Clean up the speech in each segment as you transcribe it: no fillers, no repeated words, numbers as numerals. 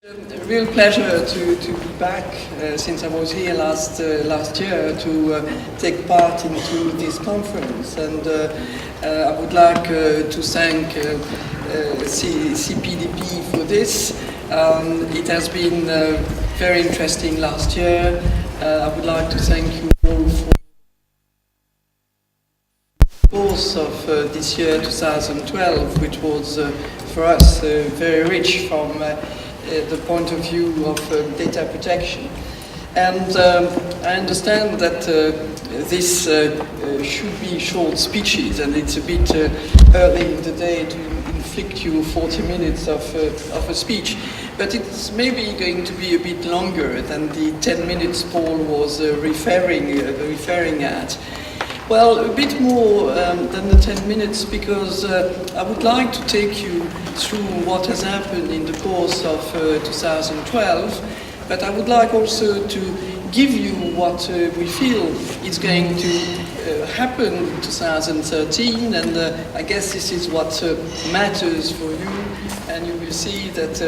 A real pleasure to be back since I was here last year to take part into this conference, and I would like to thank CPDP for this. It has been very interesting last year. I would like to thank you all for the course of this year 2012, which was for us very rich from the point of view of data protection. And I understand that this should be short speeches, and it's a bit early in the day to inflict you 40 minutes of a speech, but it's maybe going to be a bit longer than the 10 minutes Paul was referring at. Well, a bit more than the 10 minutes, because I would like to take you through what has happened in the course of 2012, but I would like also to give you what we feel is going to happen in 2013, and I guess this is what matters for you, and you will see that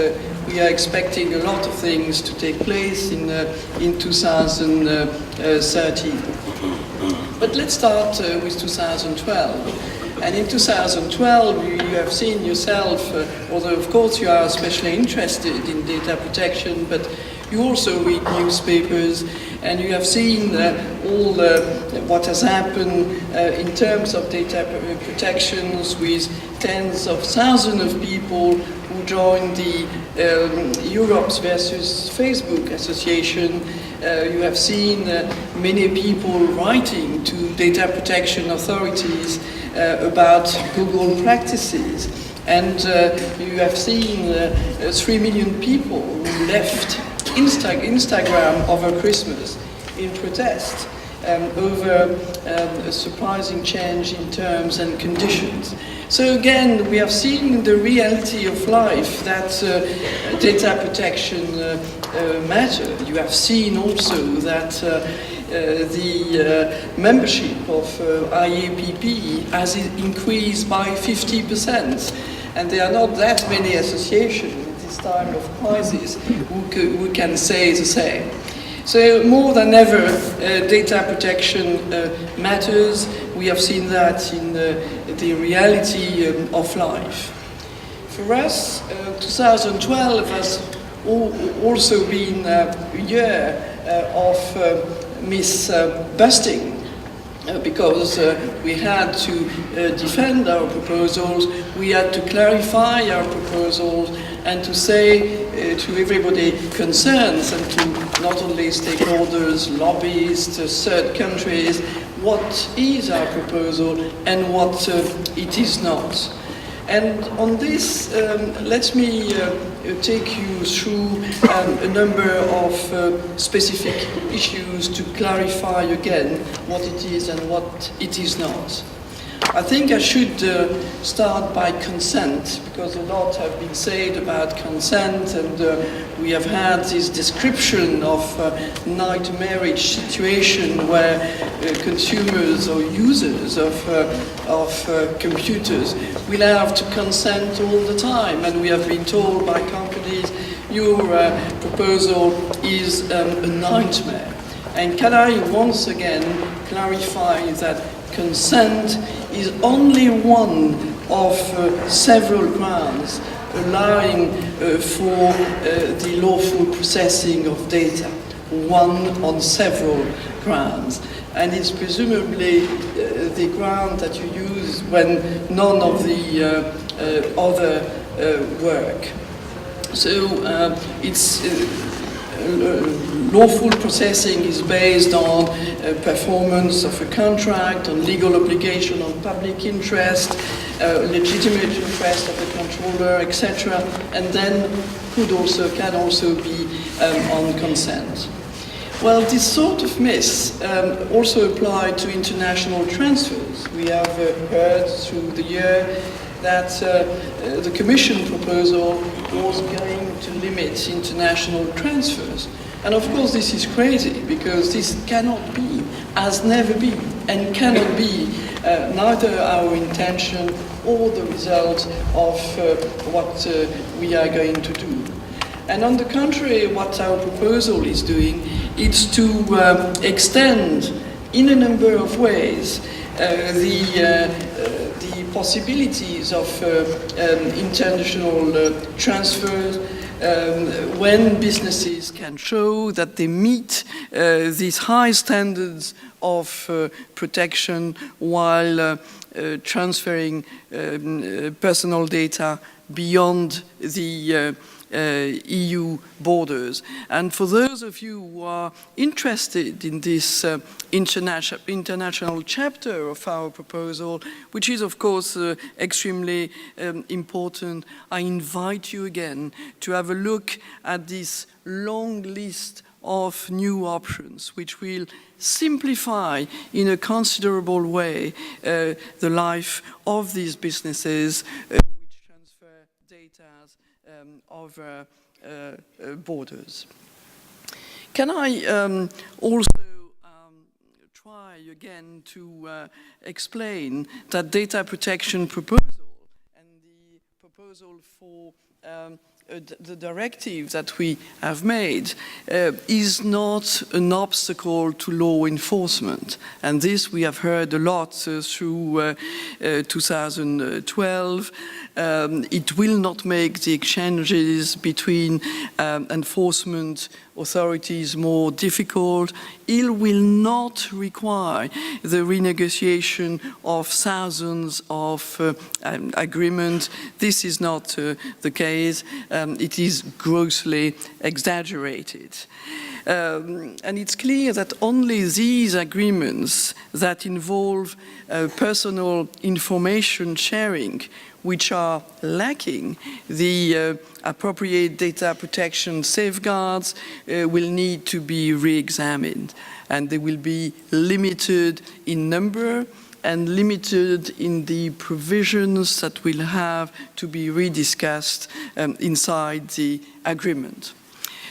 we are expecting a lot of things to take place in 2013. But let's start with 2012. And in 2012, you have seen yourself, although of course you are especially interested in data protection, but you also read newspapers, and you have seen all what has happened in terms of data protections, with tens of thousands of people who joined the Europe versus Facebook Association. You have seen many people writing to data protection authorities about Google practices, and you have seen 3 million people who left Instagram over Christmas in protest over a surprising change in terms and conditions. So again, we have seen the reality of life that data protection matter. You have seen also that the membership of IAPP has increased by 50%, and there are not that many associations at this time of crisis who can say the same. So more than ever, data protection matters. We have seen that in the reality of life. For us, 2012 has also been a year of myth-busting, because we had to defend our proposals, we had to clarify our proposals, and to say to everybody concerned, and to not only stakeholders, lobbyists, third countries, what is our proposal and what it is not. And on this, let me take you through a number of specific issues to clarify again what it is and what it is not. I think I should start by consent, because a lot have been said about consent, and we have had this description of nightmarish situation where consumers or users of computers will have to consent all the time, and we have been told by companies, your proposal is a nightmare. And can I once again clarify that consent is only one of several grounds allowing for the lawful processing of data, one on several grounds. And it's presumably the ground that you use when none of the other work. So it's lawful processing is based on performance of a contract, on legal obligation, on public interest, legitimate interest of the controller, etc., and then can also be on consent. Well, this sort of myth also applied to international transfers. We have heard through the year that the Commission proposal was going to limit international transfers. And of course this is crazy, because this cannot be, has never been, and cannot be neither our intention or the result of what we are going to do. And on the contrary, what our proposal is doing is to extend in a number of ways the possibilities of international transfers when businesses can show that they meet these high standards of protection while transferring personal data beyond the EU borders. And for those of you who are interested in this international chapter of our proposal, which is of course extremely important, I invite you again to have a look at this long list of new options, which will simplify in a considerable way the life of these businesses which transfer data over borders. Can I also try again to explain that data protection proposal and the proposal for the directive that we have made is not an obstacle to law enforcement. And this we have heard a lot through 2012. It will not make the exchanges between enforcement authorities more difficult. It will not require the renegotiation of thousands of agreements. This is not the case. It is grossly exaggerated. And it's clear that only these agreements that involve personal information sharing, which are lacking the appropriate data protection safeguards, will need to be re-examined. And they will be limited in number and limited in the provisions that will have to be rediscussed inside the agreement.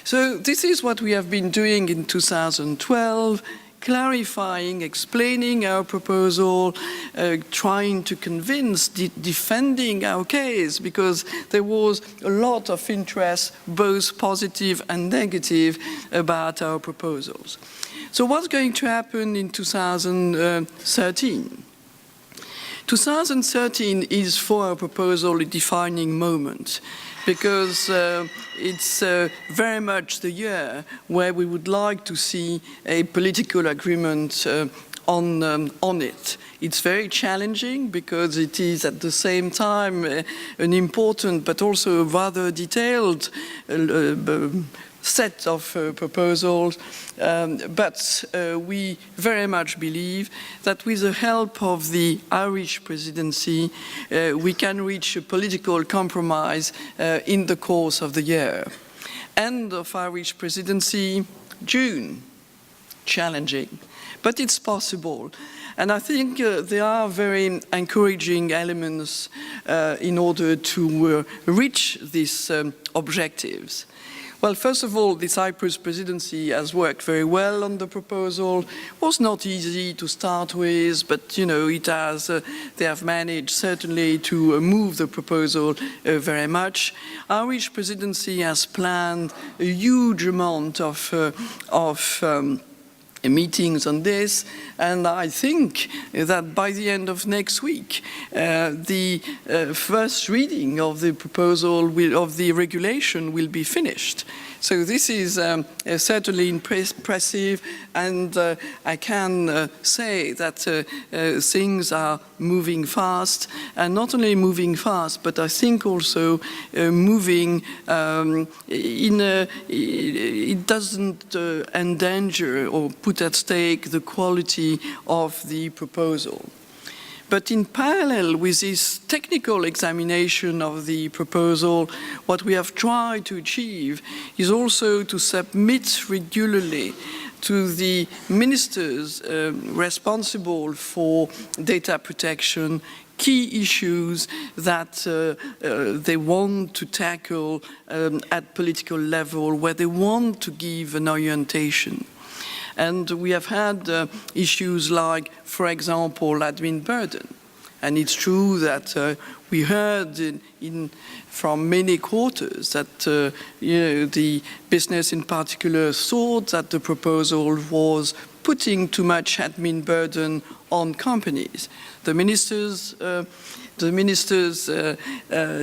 So this is what we have been doing in 2012, clarifying, explaining our proposal, trying to convince, defending our case, because there was a lot of interest, both positive and negative, about our proposals. So what's going to happen in 2013? 2013 is for our proposal a defining moment, because it's very much the year where we would like to see a political agreement on it. It's very challenging because it is at the same time an important but also rather detailed set of proposals, but we very much believe that with the help of the Irish presidency, we can reach a political compromise in the course of the year. End of Irish presidency, June. Challenging, but it's possible. And I think there are very encouraging elements in order to reach these objectives. Well, first of all, the Cyprus presidency has worked very well on the proposal. It was not easy to start with, but they have managed certainly to move the proposal very much. Irish presidency has planned a huge amount of meetings on this, and I think that by the end of next week, the first reading of the proposal of the regulation will be finished. So this is certainly impressive, and I can say that things are moving fast, and not only moving fast, but I think also moving it doesn't endanger or put at stake the quality of the proposal. But in parallel with this technical examination of the proposal, what we have tried to achieve is also to submit regularly to the ministers responsible for data protection key issues that they want to tackle at political level, where they want to give an orientation. And we have had issues like, for example, admin burden. And it's true that We heard from many quarters that the business in particular thought that the proposal was putting too much admin burden on companies. The ministers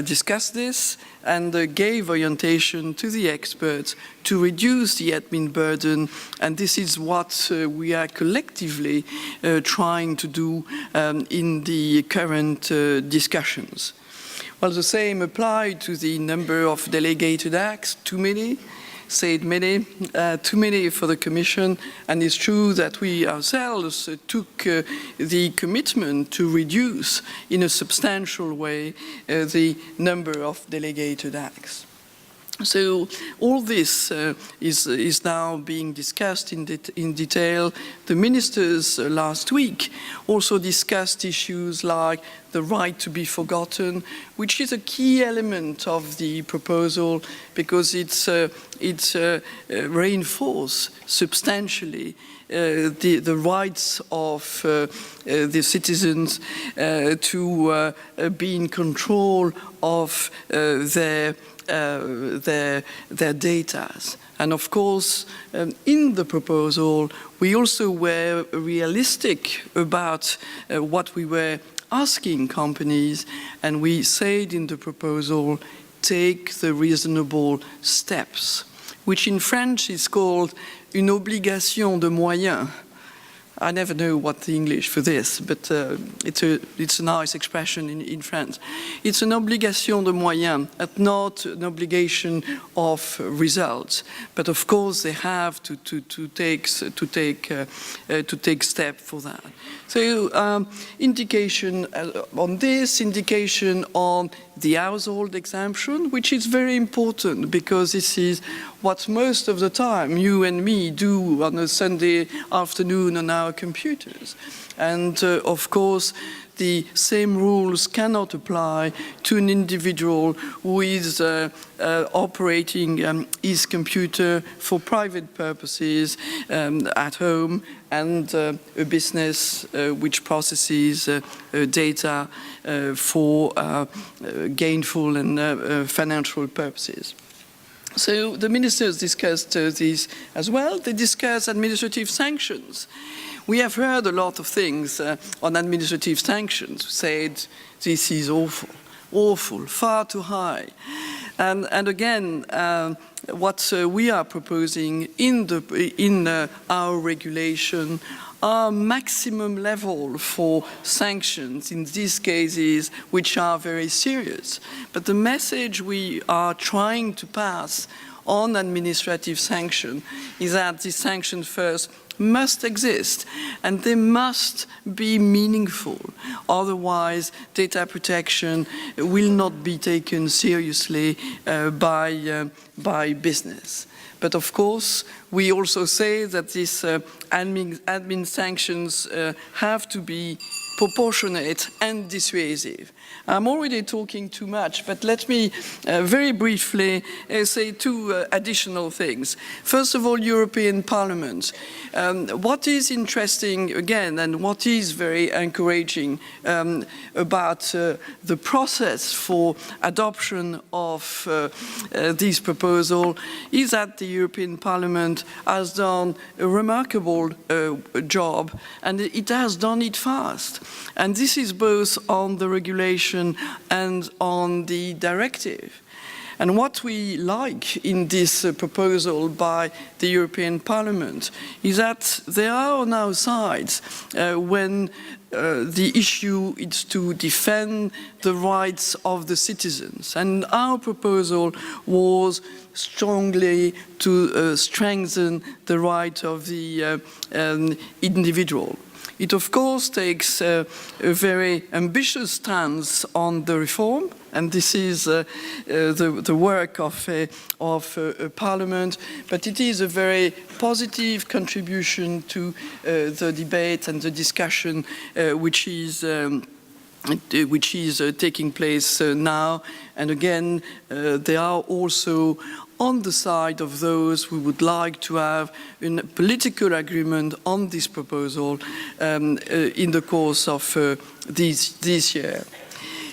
discussed this and gave orientation to the experts to reduce the admin burden, and this is what we are collectively trying to do in the current discussions. Well, the same applied to the number of delegated acts, too many. Said many, too many for the Commission, and it's true that we ourselves took the commitment to reduce in a substantial way the number of delegated acts. So all this is now being discussed in detail. The ministers last week also discussed issues like the right to be forgotten, which is a key element of the proposal because it's reinforced substantially the rights of the citizens to be in control of their data. And of course, in the proposal, we also were realistic about what we were asking companies, and we said in the proposal, take the reasonable steps, which in French is called une obligation de moyens. I never know what the English for this, but it's a nice expression in France. It's an obligation de moyens, and not an obligation of results. But of course, they have to take step for that. So indication on this, indication on the household exemption, which is very important because this is what most of the time you and me do on a Sunday afternoon on our computers. And of course, the same rules cannot apply to an individual who is operating his computer for private purposes at home and a business which processes data for gainful and financial purposes. So the ministers discussed this as well. They discussed administrative sanctions. We have heard a lot of things on administrative sanctions. Said this is awful, far too high. And again, what we are proposing in our regulation are maximum level for sanctions in these cases which are very serious. But the message we are trying to pass on administrative sanction is that these sanctions first must exist and they must be meaningful. Otherwise, data protection will not be taken seriously by business. But of course, we also say that these admin sanctions have to be proportionate and dissuasive. I'm already talking too much, but let me very briefly say two additional things. First of all, European Parliament. What is interesting, again, and what is very encouraging about the process for adoption of this proposal is that the European Parliament has done a remarkable job, and it has done it fast. And this is both on the regulation and on the directive. And what we like in this proposal by the European Parliament is that they are on our side when the issue is to defend the rights of the citizens. And our proposal was strongly to strengthen the right of the individual. It, of course, takes a very ambitious stance on the reform, and this is the work of Parliament, but it is a very positive contribution to the debate and the discussion which is taking place now. And again, they are also on the side of those who would like to have a political agreement on this proposal in the course of this year.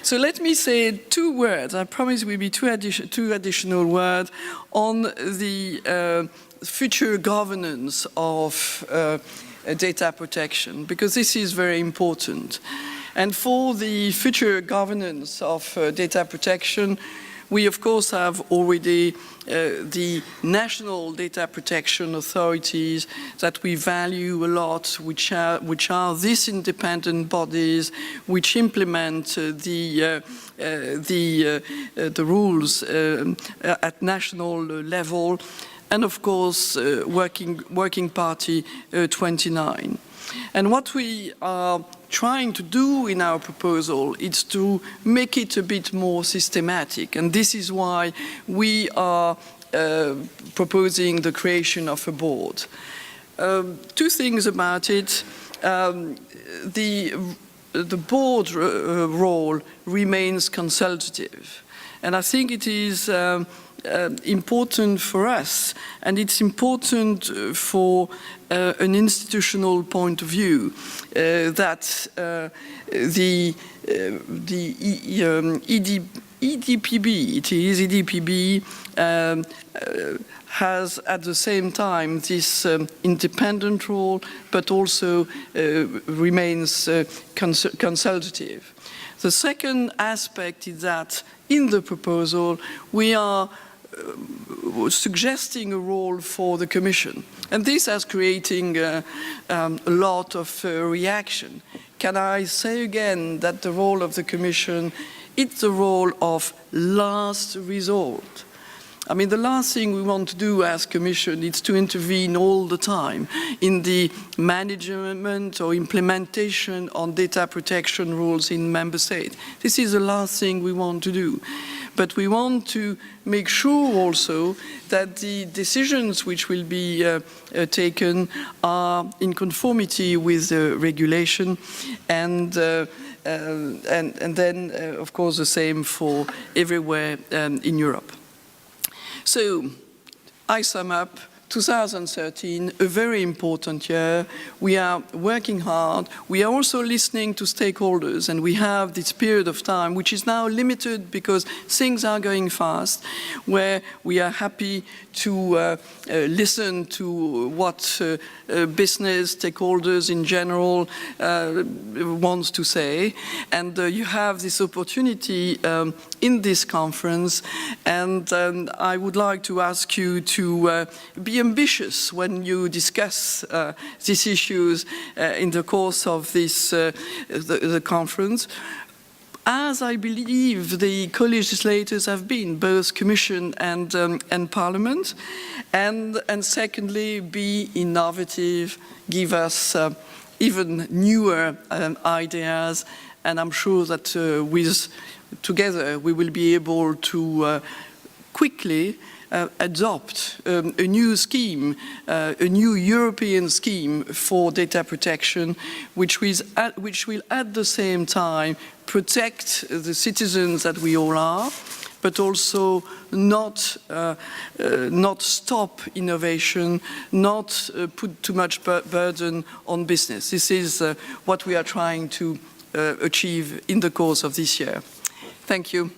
So let me say 2 words. I promise will be two additional words on the future governance of data protection, because this is very important. And for the future governance of data protection, we of course have already the national data protection authorities that we value a lot, which are these independent bodies which implement the rules at national level, and of course Working Party 29. And what we are trying to do in our proposal is to make it a bit more systematic, and this is why we are proposing the creation of a board. 2 things about it. The board role remains consultative, and I think it is important for us, and it's important for an institutional point of view, that the EDPB has at the same time this independent role, but also remains consultative. The second aspect is that in the proposal we are suggesting a role for the Commission, and this has creating a lot of reaction. Can I say again that the role of the Commission, it's the role of last resort. I mean, the last thing we want to do as Commission is to intervene all the time in the management or implementation on data protection rules in Member States. This is the last thing we want to do. But we want to make sure also that the decisions which will be taken are in conformity with the regulation, and then, of course, the same for everywhere in Europe. So, I sum up. 2013, a very important year. We are working hard. We are also listening to stakeholders, and we have this period of time, which is now limited because things are going fast, where we are happy to listen to what business stakeholders in general wants to say. And you have this opportunity in this conference, and I would like to ask you to be ambitious when you discuss these issues in the course of this the conference, as I believe the co-legislators have been, both Commission and Parliament, and secondly, be innovative, give us even newer ideas, and I'm sure that together we will be able to quickly adopt a new scheme, a new European scheme for data protection, which will at the same time protect the citizens that we all are, but also not stop innovation, not put too much burden on business. This is what we are trying to achieve in the course of this year. Thank you.